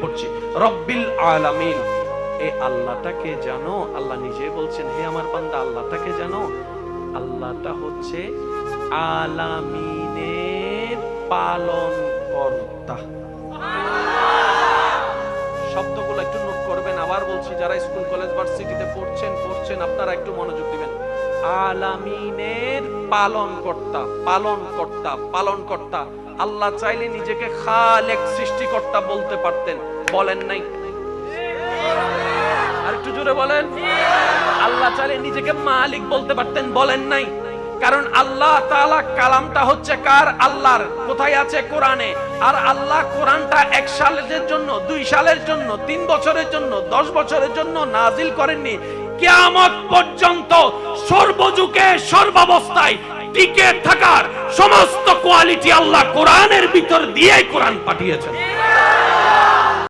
পড়ছি রব্বিল আলামিন। এই আল্লাহটাকে জানো, আল্লাহ নিজে বলছেন হে আমার বান্দা আল্লাহটাকে জানো, আল্লাহটা হচ্ছে আলামিনের পালন কর্তা। শব্দগুলো একটু নোট করবেন, আবার বলছি যারা স্কুল কলেজ ভার্সিটিতে পড়ছেন আপনারা একটু মনোযোগ দিবেন। আলামিনের পালন কর্তা, পালন কর্তা, পালন কর্তা। আল্লাহ চাইলে নিজেকে খালেক সৃষ্টিকর্তা বলতে পারতেন, বলেন নাই। আর একটু জোরে বলেন। আল্লাহ চাইলে নিজেকে মালিক বলতে পারতেন, বলেন নাই। কারণ আল্লাহ তাআলা কালামটা হচ্ছে কার? আল্লাহর। কোথায় আছে? কোরআনে। আর আল্লাহ কোরআনটা 1 সালের জন্য, 2 সালের জন্য, 3 বছরের জন্য, 10 বছরের জন্য নাজিল করেননি। কিয়ামত পর্যন্ত সর্বযুগে সর্বাবস্থায় টিকে থাকার সমস্ত কোয়ালিটি আল্লাহ কোরআনের ভিতর দিয়েই কোরআন পাঠিয়েছেন।